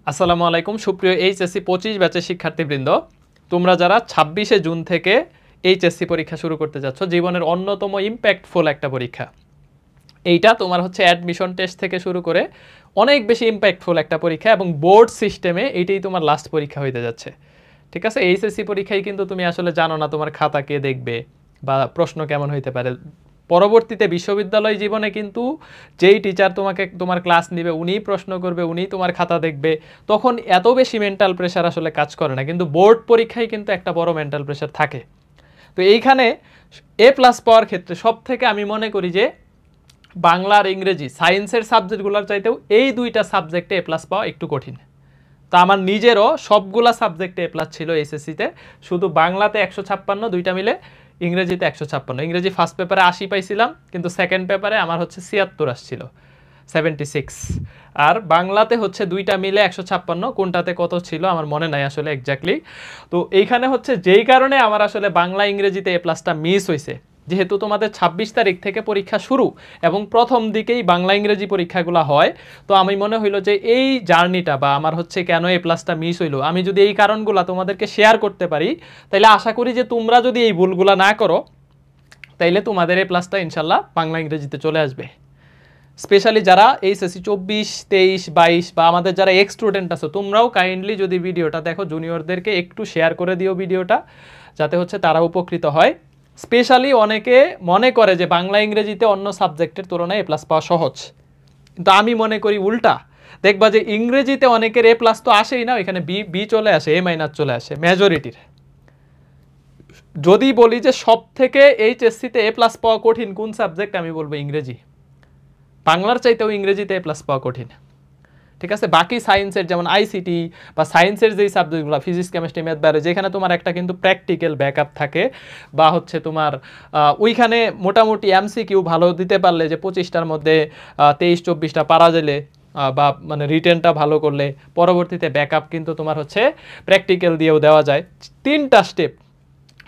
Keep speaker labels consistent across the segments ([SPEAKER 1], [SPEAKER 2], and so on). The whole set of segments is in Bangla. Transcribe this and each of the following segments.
[SPEAKER 1] আসসালামু আলাইকুম সুপ্রিয় এইচএসসি 25 ব্যাচের শিক্ষার্থীবৃন্দ, তোমরা যারা 26শে জুন থেকে এইচএসসি পরীক্ষা শুরু করতে যাচ্ছ, জীবনের অন্যতম ইম্প্যাক্টফুল একটা পরীক্ষা। এইটা তোমার হচ্ছে অ্যাডমিশন টেস্ট থেকে শুরু করে অনেক বেশি ইম্প্যাক্টফুল একটা পরীক্ষা এবং বোর্ড সিস্টেমে এইটাই তোমার লাস্ট পরীক্ষা হইতে যাচ্ছে। ঠিক আছে, এইচএসসি পরীক্ষায় কিন্তু তুমি আসলে জানো না তোমার খাতা কে দেখবে বা প্রশ্ন কেমন হইতে পারে। পরবর্তীতে বিশ্ববিদ্যালয় জীবনে কিন্তু যেই টিচার তোমার ক্লাস নেবে উনিই প্রশ্ন করবে, উনিই তোমার খাতা দেখবে, তখন এত বেশি মেন্টাল প্রেশার আসলে কাজ করে না। কিন্তু বোর্ড পরীক্ষায় কিন্তু একটা বড় মেন্টাল প্রেশার থাকে। তো এইখানে এ প্লাস পাওয়ার ক্ষেত্রে সব থেকে আমি মনে করি যে বাংলা আর ইংরেজি সায়েন্সের সাবজেক্টগুলোর চাইতেও এই দুইটা সাবজেক্টে এ প্লাস পাওয়া একটু কঠিন। তা আমার নিজেরও সবগুলা সাবজেক্টে এ প্লাস ছিল এসএসসিতে, শুধু বাংলাতে 156, দুইটা মিলে ইংরেজিতে 156। ইংরেজি ফার্স্ট পেপারে 80 পাইছিলাম, কিন্তু সেকেন্ড পেপারে আমার হচ্ছে 76 আসছিল, 76। আর বাংলাতে হচ্ছে দুইটা মিলে 156, কোনটাতে কত ছিল আমার মনে নাই আসলে এক্স্যাক্টলি। তো এইখানে হচ্ছে যেই কারণে আমার আসলে বাংলা ইংরেজিতে এ প্লাসটা মিস হয়েছে, যেহেতু তোমাদের 26 তারিখ থেকে পরীক্ষা শুরু এবং প্রথম দিকেই বাংলা ইংরেজি পরীক্ষাগুলো হয়, তো আমি মনে হইলো যে এই জার্নিটা বা আমার হচ্ছে কেন এ প্লাসটা মিস হইলো, আমি যদি এই কারণগুলো তোমাদেরকে শেয়ার করতে পারি তাহলে আশা করি যে তোমরা যদি এই ভুলগুলো না করো তাইলে তোমাদের এ প্লাসটা ইনশাল্লাহ বাংলা ইংরেজিতে চলে আসবে। স্পেশালি যারা এইচএসসি 24, 23, 22 বা আমাদের যারা এক্স স্টুডেন্ট আছে, তোমরাও কাইন্ডলি যদি ভিডিওটা দেখো জুনিয়রদেরকে একটু শেয়ার করে দিও ভিডিওটা, যাতে হচ্ছে তারা উপকৃত হয়। স্পেশালি অনেকে মনে করে যে বাংলা ইংরেজিতে অন্য সাবজেক্টের তুলনায় এ প্লাস পাওয়া সহজ, কিন্তু আমি মনে করি উল্টা। দেখবা যে ইংরেজিতে অনেকের এ প্লাস তো আসেই না, এখানে বি বি চলে আসে, এ মাইনাস চলে আসে মেজরিটির। যদি বলি যে সব থেকে এইচএসসিতে এ প্লাস পাওয়া কঠিন কোন সাবজেক্ট, আমি বলবো ইংরেজি। বাংলার চাইতেও ইংরেজিতে এ প্লাস পাওয়া কঠিন। ঠিক আছে, বাকি সায়েন্সের যেমন আইসিটি বা সায়েন্সের যেই সাবজেক্টগুলো ফিজিক্স, কেমিস্ট্রি, ম্যাথ, বায়োলজি, যেখানে তোমার একটা কিন্তু প্র্যাকটিক্যাল ব্যাকআপ থাকে বা হচ্ছে তোমার ওইখানে মোটামুটি এমসিকিউ ভালো দিতে পারলে, যে 25টার মধ্যে 23-24টা পারা গেলে বা মানে রিটেনটা ভালো করলে পরবর্তীতে ব্যাকআপ কিন্তু তোমার হচ্ছে প্র্যাকটিক্যাল দিয়েও দেওয়া যায়, 3টা স্টেপ।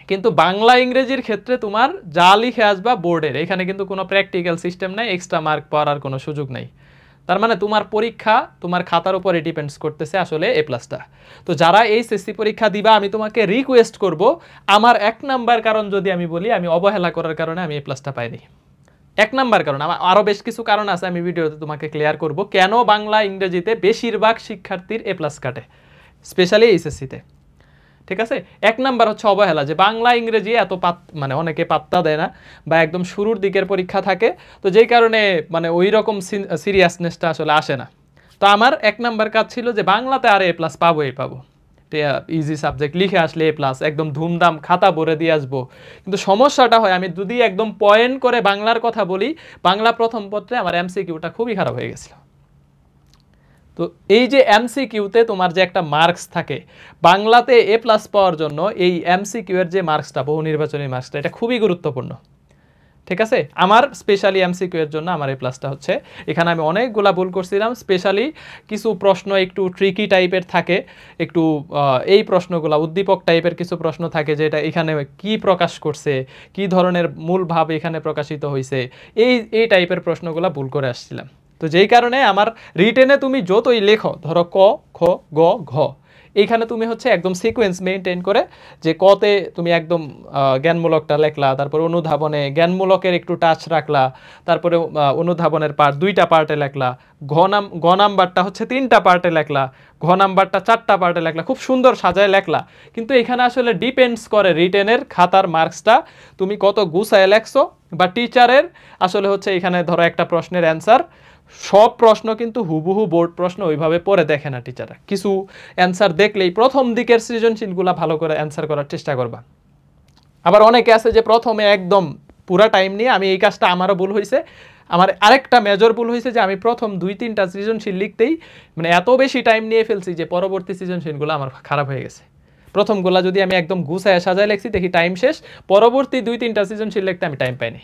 [SPEAKER 1] কিন্তু বাংলা ইংরেজির ক্ষেত্রে তোমার যা লিখে আসবা বোর্ডের, এখানে কিন্তু কোনো প্র্যাকটিক্যাল সিস্টেম নাই, এক্সট্রা মার্ক পাওয়ার আর কোনো সুযোগ নাই। তার মানে তোমার পরীক্ষা তোমার খাতার উপরে ডিপেন্ডস করতেছে আসলে এ প্লাসটা। তো যারা এই এসএসসি পরীক্ষা দিবা, আমি তোমাকে রিকোয়েস্ট করব, আমার 1 নাম্বার কারণ যদি আমি বলি, আমি অবহেলা করার কারণে আমি এ প্লাসটা পাইনি। 1 নাম্বার কারণ, আমার আরও বেশ কিছু কারণ আছে, আমি ভিডিওতে তোমাকে ক্লিয়ার করব কেন বাংলা ইংরেজিতে বেশিরভাগ শিক্ষার্থীর এ প্লাস কাটে, স্পেশালি এইচএসসিতে। ঠিক আছে, 1 নাম্বার হচ্ছে অবহেলা, যে বাংলা ইংরেজি এত মানে অনেকে পাত্তা দেয় না বা একদম শুরুর দিকের পরীক্ষা থাকে, তো যেই কারণে মানে ওই রকম সিরিয়াসনেসটা আসলে আসে না। তো আমার 1 নাম্বার কাজ ছিল যে বাংলাতে আর এ প্লাস পাবোই পাবো, ইজি সাবজেক্ট লিখে আসলে এ প্লাস একদম ধুমধাম খাতা ভরে দিয়ে আসবো। কিন্তু সমস্যাটা হয়, আমি যদি একদম পয়েন্ট করে বাংলার কথা বলি, বাংলা প্রথম পত্রে আমার এমসিকিউটা খুবই খারাপ হয়ে গেছিল। তো এই যে এমসিকিউতে তোমার যে একটা মার্কস থাকে, বাংলাতে এ প্লাস পাওয়ার জন্য এই এমসিকিউ এর যে মার্কসটা, বহু নির্বাচনী মার্কসটা, এটা খুবই গুরুত্বপূর্ণ। ঠিক আছে, আমার স্পেশালি এমসিকিউ এর জন্য আমার এ প্লাসটা হচ্ছে, এখানে আমি অনেকগুলা ভুল করছিলাম। স্পেশালি কিছু প্রশ্ন একটু ট্রিকি টাইপের থাকে, একটু এই প্রশ্নগুলা উদ্দীপক টাইপের কিছু প্রশ্ন থাকে, যেটা এখানে কি প্রকাশ করছে, কি ধরনের মূল ভাব এখানে প্রকাশিত হয়েছে, এই টাইপের প্রশ্নগুলা ভুল করে আসছিলাম। তো যেই কারণে আমার রিটেনে তুমি যতই লেখো, ধরো ক, খ, গ, ঘ, এইখানে তুমি হচ্ছে একদম সিকোয়েন্স মেনটেন করে, যে কতে তুমি একদম জ্ঞানমূলকটা লেখলা, তারপরে অনুধাবনে জ্ঞানমূলকের একটু টাচ রাখলা, তারপরে অনুধাবনের পার্ট 2টা পার্টে লেখলা, গ নাম্বারটা হচ্ছে 3টা পার্টে লেখলা, ঘ নাম্বারটা 4টা পার্টে লেখলা, খুব সুন্দর সাজায় লেখলা। কিন্তু এখানে আসলে ডিপেন্ডস করে রিটেনের খাতার মার্কসটা তুমি কত গুছায় লেখছো, বা টিচারের আসলে হচ্ছে এখানে ধরো একটা প্রশ্নের অ্যান্সার, সব প্রশ্ন কিন্তু হুবহু বোর্ড প্রশ্ন ওইভাবে পড়ে দেখে না টিচাররা, কিছু অ্যান্সার দেখলেই প্রথম দিকের সৃজনশীলগুলো ভালো করে অ্যান্সার করার চেষ্টা করবা। আবার অনেকে আছে যে প্রথমে একদম পুরা টাইম নিয়ে, আমি এই কাজটা আমারও ভুল হয়েছে, আমার আরেকটা মেজর ভুল হয়েছে যে আমি প্রথম 2-3টা সৃজনশীল লিখতেই মানে এত বেশি টাইম নিয়ে ফেলছি যে পরবর্তী সৃজনশীলগুলো আমার খারাপ হয়ে গেছে। প্রথমগুলো যদি আমি একদম গুছায় সাজায় লিখছি, দেখি টাইম শেষ, পরবর্তী 2-3টা সৃজনশীল লিখতে আমি টাইম পাইনি।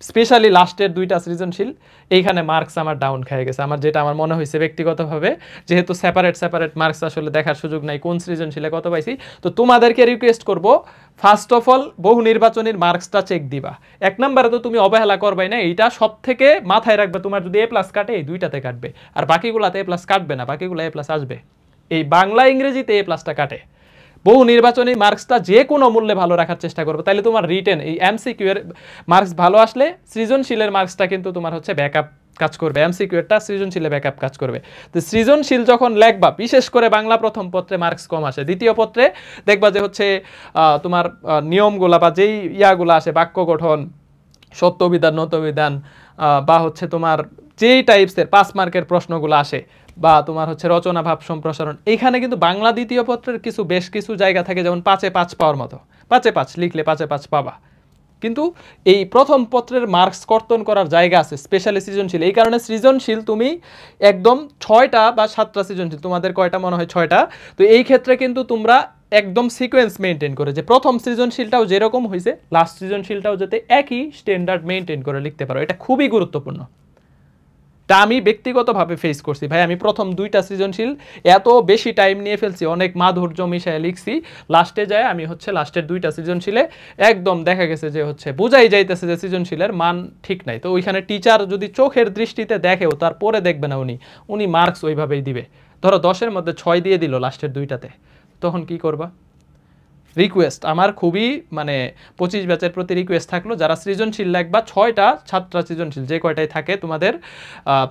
[SPEAKER 1] স্পেশালি লাস্টের 2টা সৃজনশীল এইখানে মার্কস আমার ডাউন খেয়ে গেছে, আমার যেটা আমার মনে হয়েছে ব্যক্তিগতভাবে, যেহেতু সেপারেট মার্কস আসলে দেখার সুযোগ নাই কোন সৃজনশীলে কত পাইছি। তো তোমাদেরকে রিকোয়েস্ট করব, ফার্স্ট অফ অল বহু নির্বাচনীর মার্কসটা চেক দিবা। 1 নম্বরে তো তুমি অবহেলা করবাই না, এইটা সব থেকে মাথায় রাখবে, তোমার যদি A+ কাটে এই 2টাতে কাটবে, আর বাকিগুলাতে A+ কাটবে না, বাকিগুলো A+ আসবে। এই বাংলা ইংরেজিতে A+টা কাটে। বহু নির্বাচনী মার্কসটা যে কোনো মূল্যে ভালো রাখার চেষ্টা করবে, তাহলে তোমার রিটেন এই MCQ এর মার্কস ভালো আসলে সৃজনশীলের মার্কসটা কিন্তু তোমার হচ্ছে ব্যাকআপ কাজ করবে, MCQ এরটা সৃজনশীলে ব্যাকআপ কাজ করবে। তো সৃজনশীল যখন লেখবা, বিশেষ করে বাংলা প্রথম পত্রে মার্কস কম আসে, দ্বিতীয় পত্রে দেখবা যে হচ্ছে তোমার নিয়মগুলা বা যেই ইয়াগুলো আসে, বাক্য গঠন, সত্যবিধান নতবিধান, বা হচ্ছে তোমার যেই টাইপসের 5 মার্কের প্রশ্নগুলো আসে, বা তোমার হচ্ছে রচনা ভাব সম্প্রসারণ, এইখানে কিন্তু বাংলা দ্বিতীয় পত্রের বেশ কিছু জায়গা থাকে, যেমন 5-এ 5 পাওয়ার মতো, 5-এ 5 লিখলে 5-এ 5 পাবা। কিন্তু এই প্রথম পত্রের মার্কস কর্তন করার জায়গা আছে স্পেশালি সৃজনশীল। এই কারণে সৃজনশীল তুমি একদম 6টা বা 7টা সৃজনশীল, তোমাদের কয়টা মনে হয় 6টা, তো এই ক্ষেত্রে কিন্তু তোমরা একদম সিকোয়েন্স মেনটেন করে, যে প্রথম সৃজনশীলটাও যেরকম হয়েছে লাস্ট সৃজনশীলটাও যাতে একই স্ট্যান্ডার্ড মেনটেন করে লিখতে পারো, এটা খুবই গুরুত্বপূর্ণ। তা আমি ব্যক্তিগতভাবে ফেস করছি ভাই, আমি প্রথম 2টা সৃজনশীল এত বেশি টাইম নিয়ে ফেলছি, অনেক মাধুর্য মিশায় লিখছি, লাস্টে যায় আমি হচ্ছে লাস্টের 2টা সৃজনশীলে একদম দেখা গেছে যে হচ্ছে বোঝাই যাইতেছে যে সৃজনশীলের মান ঠিক নাই। তো ওইখানে টিচার যদি চোখের দৃষ্টিতে দেখেও তারপরে দেখবে না উনি মার্কস ওইভাবেই দিবে। ধরো 10-এর মধ্যে 6 দিয়ে দিল লাস্টের 2টাতে, তখন কি করবা? রিকোয়েস্ট আমার খুবই, মানে 25 ব্যাচের প্রতি রিকোয়েস্ট থাকলো, যারা সৃজনশীল লিখবা 6টা 7টা সৃজনশীল যে কয়টাই থাকে তোমাদের,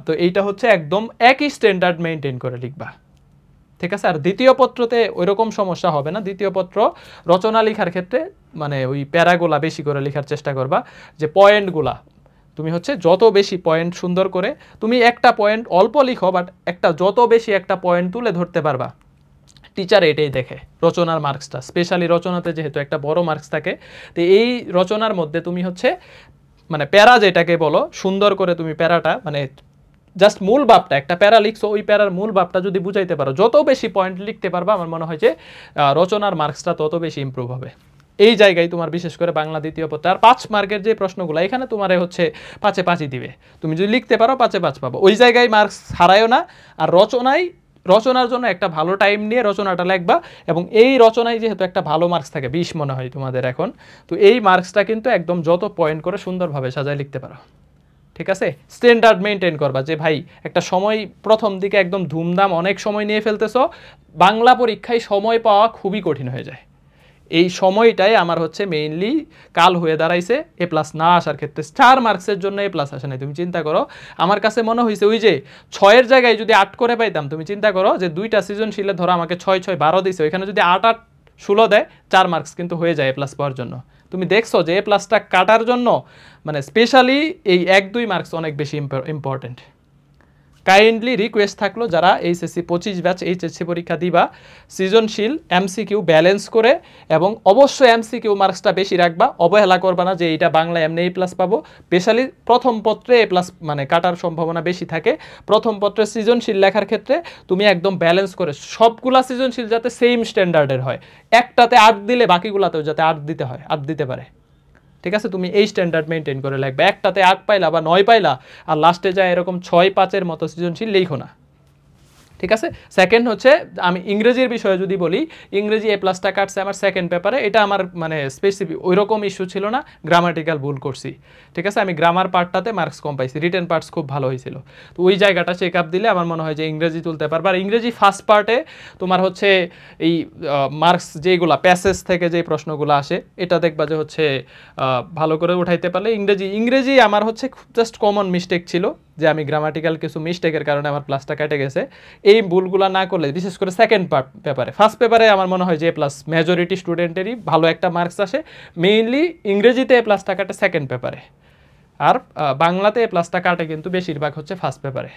[SPEAKER 1] তো এইটা হচ্ছে একদম একই স্ট্যান্ডার্ড মেনটেন করে লিখবা, ঠিক আছে? আর দ্বিতীয় পত্রতে ওইরকম সমস্যা হবে না। দ্বিতীয় পত্র রচনা লেখার ক্ষেত্রে মানে ওই প্যারাগুলা বেশি করে লেখার চেষ্টা করবা, যে পয়েন্টগুলা তুমি হচ্ছে যত বেশি পয়েন্ট সুন্দর করে, তুমি একটা পয়েন্ট অল্প লিখো, বাট একটা যত বেশি একটা পয়েন্ট তুলে ধরতে পারবা, টিচার এটাই দেখে রচনার মার্কসটা। স্পেশালি রচনাতে যেহেতু একটা বড় মার্কস থাকে, তো এই রচনার মধ্যে তুমি হচ্ছে মানে প্যারা যেটাকে বলো, সুন্দর করে তুমি প্যারাটা মানে জাস্ট মূল ভাবটা, একটা প্যারা লিখছো, ওই প্যারার মূল ভাবটা যদি বুঝাইতে পারো, যত বেশি পয়েন্ট লিখতে পারবা, আমার মনে হয় যে রচনার মার্কসটা তত বেশি ইমপ্রুভ হবে। এই জায়গায় তোমার বিশেষ করে বাংলা দ্বিতীয় পত্র আর 5 মার্কের যে প্রশ্নগুলো, এখানে তোমার হচ্ছে 5-এ 5ই দিবে, তুমি যদি লিখতে পারো 5-এ 5 পাবো, ওই জায়গায় মার্কস হারায়ও না। আর রচনার জন্য একটা ভালো টাইম নিয়ে রচনাটা লিখবা, এবং এই রচনায় যেহেতু একটা ভালো মার্কস থাকে 20 মনে হয় তোমাদের এখন, তো এই মার্কসটা কিন্তু একদম যত পয়েন্ট করে সুন্দরভাবে সাজায় লিখতে পারো, ঠিক আছে? স্ট্যান্ডার্ড মেনটেন করবা, যে ভাই একটা সময় প্রথম দিকে একদম ধুমধাম অনেক সময় নিয়ে ফেলতেছো, বাংলা পরীক্ষায় সময় পাওয়া খুবই কঠিন হয়ে যায়। এই সময়টাই আমার হচ্ছে মেইনলি কাল হয়ে দাঁড়াইছে A+ না আসার ক্ষেত্রে। 4 মার্কসের জন্য A+ আসে নাই, তুমি চিন্তা করো। আমার কাছে মনে হয়েছে ওই যে 6-এর জায়গায় যদি 8 করে পাইতাম, তুমি চিন্তা করো যে 2টা সৃজনশীলে ধরো আমাকে 6-6 12 দিছে, ওইখানে যদি 8-8 16 দেয়, 4 মার্কস কিন্তু হয়ে যায় A+ পাওয়ার জন্য। তুমি দেখছো যে A+টা কাটার জন্য মানে স্পেশালি এই 1-2 মার্কস অনেক বেশি ইম্পর্টেন্ট। কাইন্ডলি রিকোয়েস্ট থাকলো, যারা এইচএসসি 25 ব্যাচ এইচএসসি পরীক্ষা দিবা, সৃজনশীল MCQ ব্যালেন্স করে, এবং অবশ্যই MCQ মার্কসটা বেশি রাখবা, অবহেলা করবা না যে এইটা বাংলা এমনি A+ পাবো। স্পেশালি প্রথম পত্রে A+ মানে কাটার সম্ভাবনা বেশি থাকে। প্রথম পত্রে সৃজনশীল লেখার ক্ষেত্রে তুমি একদম ব্যালেন্স করে সবগুলা সৃজনশীল যাতে সেম স্ট্যান্ডার্ডের হয়, একটাতে 8 দিলে বাকিগুলাতেও যাতে 8 দিতে হয়, 8 দিতে পারে, ঠিক আছে? তুমি এই স্ট্যান্ডার্ড মেনটেন করে লাগবে, একটাতে 8 পাইলা বা 9 পাইলা আর লাস্টে যায় এরকম 6-5-এর মতো সৃজনশীল লেখো না, ঠিক আছে? সেকেন্ড হচ্ছে আমি ইংরেজির বিষয়ে যদি বলি, ইংরেজি A+টা কাটছে আমার সেকেন্ড পেপারে, এটা আমার মানে স্পেসিফিক ওইরকম ইস্যু ছিল না, গ্রামাটিক্যাল ভুল করছি, ঠিক আছে? আমি গ্রামার পার্টটাতে মার্কস কম পাইছি, রিটেন পার্টস খুব ভালো হয়েছিল, তো ওই জায়গাটা চেক আপ দিলে আমার মনে হয় যে ইংরেজি তুলতে পারবে। আর ইংরেজি ফার্স্ট পার্টে তোমার হচ্ছে এই মার্কস যেগুলো প্যাসেজ থেকে যে প্রশ্নগুলো আসে, এটা দেখবা যে হচ্ছে ভালো করে উঠাইতে পারলে। ইংরেজি আমার হচ্ছে জাস্ট কমন মিস্টেক ছিল, যে আমি গ্রামাটিক্যাল কিছু মিস্টেকের কারণে আমার প্লাসটা কেটে গেছে। এই ভুলগুলো না করলে, বিশেষ করে সেকেন্ড পেপারে, ফার্স্ট পেপারে আমার মনে হয় যে A+ মেজরিটি স্টুডেন্টেরই ভালো একটা মার্কস আসে। মেইনলি ইংরেজিতে A+টা কাটে সেকেন্ড পেপারে, আর বাংলাতে A+টা কাটে কিন্তু বেশিরভাগ হচ্ছে ফার্স্ট পেপারে।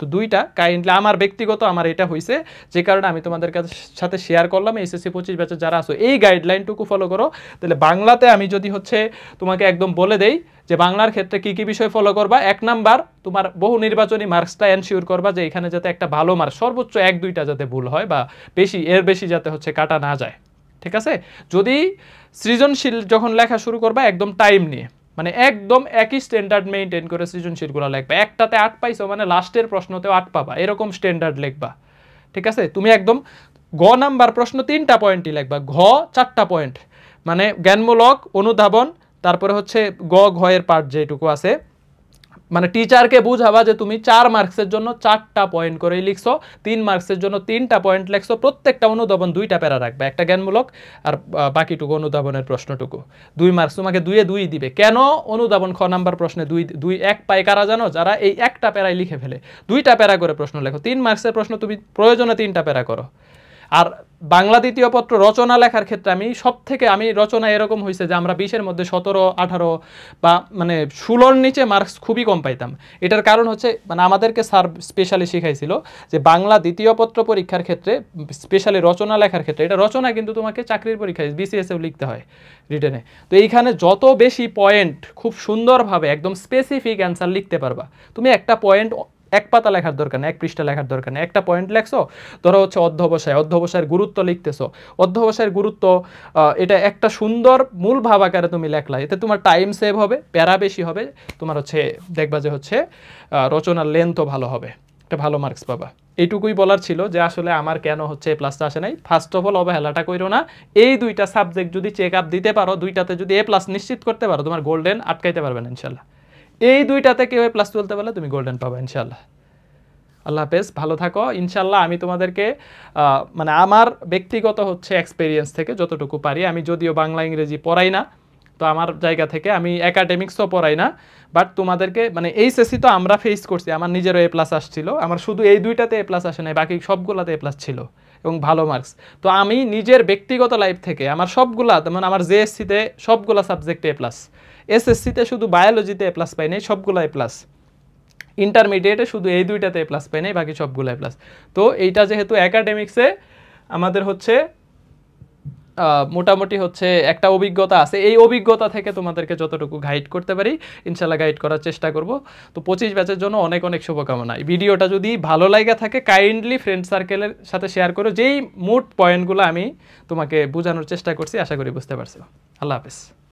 [SPEAKER 1] তো 2টা কাইন্ডলি আমার ব্যক্তিগত আমার এটা হয়েছে, যে কারণে আমি তোমাদের সাথে শেয়ার করলাম। এইচএসসি 25 ব্যাচে যারা আছো এই গাইডলাইনটুকু ফলো করো, তাহলে বাংলাতে আমি যদি হচ্ছে তোমাকে একদম বলে দেই যে বাংলার ক্ষেত্রে কি কি বিষয় ফলো করবা। 1 নাম্বার, তোমার বহু নির্বাচনী মার্কসটা এনশিওর করবা, যে এখানে যাতে একটা ভালো মার্কস, সর্বোচ্চ 1-2টা যাতে ভুল হয়, বা এর বেশি যাতে হচ্ছে কাটা না যায়, ঠিক আছে? যদি সৃজনশীল যখন লেখা শুরু করবা একদম টাইম নিয়ে, মানে একদম একই স্ট্যান্ডার্ড মেইনটেইন করে সৃজনশীলগুলো লিখবা। একটাতে 8 পাইছো মানে লাস্টের প্রশ্নতেও 8 পাবা, এরকম স্ট্যান্ডার্ড লিখবা। ঠিক আছে, তুমি একদম গ নাম্বার প্রশ্ন 3টা পয়েন্টই লিখবা, ঘ 4টা পয়েন্ট, মানে জ্ঞানমূলক, অনুধাবন, তারপরে হচ্ছে গ ঘ এর পার্ট যেটুকু আছে, মানে টিচারকে বুঝাবা যে তুমি 4 মার্কসের জন্য 4টা পয়েন্ট করেই লিখছো, 3 মার্কসের জন্য 3টা পয়েন্ট লিখছো, প্রত্যেকটা অনুধাবন 2টা প্যারা রাখবে, একটা জ্ঞানমূলক আর বাকিটুকু অনুধাবনের প্রশ্নটুকু। 2 মার্কস তোমাকে 2 এ 2 দিবে। কেন অনুধাবন খ নাম্বার প্রশ্নে 2 1 পায় কারা জানো? যারা এই একটা প্যারাই লিখে ফেলে। 2টা প্যারা করে প্রশ্ন লেখো, 3 মার্কসের প্রশ্ন তুমি প্রয়োজনে 3টা প্যারা করো। আর বাংলা দ্বিতীয় পত্র রচনা লেখার ক্ষেত্রে আমি রচনা এরকম হয়েছে যে আমরা 20-এর মধ্যে 17 18 বা মানে 16-র নিচে মার্কস খুবই কম পাইতাম। এটার কারণ হচ্ছে মানে আমাদেরকে স্যার স্পেশালি শিখাইছিল যে বাংলা দ্বিতীয় পত্র পরীক্ষার ক্ষেত্রে, স্পেশালি রচনা লেখার ক্ষেত্রে, এটা রচনা কিন্তু তোমাকে চাকরির পরীক্ষায় বিসিএসেও লিখতে হয় রিটেনে, তো এইখানে যত বেশি পয়েন্ট খুব সুন্দরভাবে একদম স্পেসিফিক অ্যান্সার লিখতে পারবা। তুমি একটা পয়েন্ট 1 পাতা লেখার দরকার নেই, 1 পৃষ্ঠা লেখার দরকার নেই, একটা পয়েন্ট লেখছো, ধরো হচ্ছে অধ্যবসায়ের গুরুত্ব লিখতেছো, অধ্যবসায়ের গুরুত্ব, এটা একটা সুন্দর মূল ভাব আকারে তুমি লেখলা, এতে তোমার টাইম সেভ হবে, প্যারা বেশি হবে, তোমার হচ্ছে দেখবা যে হচ্ছে রচনার লেন্থও ভালো হবে, একটা ভালো মার্কস পাবা। এইটুকুই বলার ছিল যে আসলে আমার কেন হচ্ছে প্লাসটা আসে নাই। ফার্স্ট অফ অল অবহেলাটা কইরো না, এই 2টা সাবজেক্ট যদি চেক আপ দিতে পারো, 2টাতে যদি এ প্লাস নিশ্চিত করতে পারো, তোমার গোল্ডেন আটকাইতে পারবে না ইনশাল্লাহ। এই 2টাতে কেউ এ প্লাস তুলতে পারলে তুমি গোল্ডেন পাবা ইনশাল্লাহ। আল্লাহ হাফেজ, ভালো থাকো ইনশাল্লাহ। আমি তোমাদেরকে মানে আমার ব্যক্তিগত হচ্ছে এক্সপেরিয়েন্স থেকে যতটুকু পারি, আমি যদিও বাংলা ইংরেজি পড়াই না, তো আমার জায়গা থেকে আমি একাডেমিক্সও পড়াই না, বাট তোমাদেরকে মানে এইচএসসি তো আমরা ফেস করছি, আমার নিজেরও এ প্লাস আসছিল, আমার শুধু এই 2টাতে এ প্লাস আসে নাই, বাকি সবগুলাতে এ প্লাস ছিল এবং ভালো মার্কস। তো আমি নিজের ব্যক্তিগত লাইফ থেকে আমার সবগুলা, মানে আমার জেএসসিতে সবগুলা সাবজেক্টে এ প্লাস, এসএসসিতে শুধু বায়োলজিতে এ প্লাস পাই নাই, সবগুলো এ প্লাস, ইন্টারমিডিয়েটে শুধু এই 2টাতে এ প্লাস পাই নাই, বাকি সবগুলো এ প্লাস। তো এইটা যেহেতু একাডেমিক্সে আমাদের হচ্ছে মোটামুটি হচ্ছে একটা অভিজ্ঞতা আছে, এই অভিজ্ঞতা থেকে তোমাদেরকে যতটুকু গাইড করতে পারি ইনশাল্লাহ গাইড করার চেষ্টা করব। তো 25 ব্যাচের জন্য অনেক অনেক শুভকামনা। এই ভিডিওটা যদি ভালো লাগে থাকে কাইন্ডলি ফ্রেন্ড সার্কেলের সাথে শেয়ার করো, যেই মোট পয়েন্টগুলো আমি তোমাকে বোঝানোর চেষ্টা করছি, আশা করি বুঝতে পারছো। আল্লাহ হাফেজ।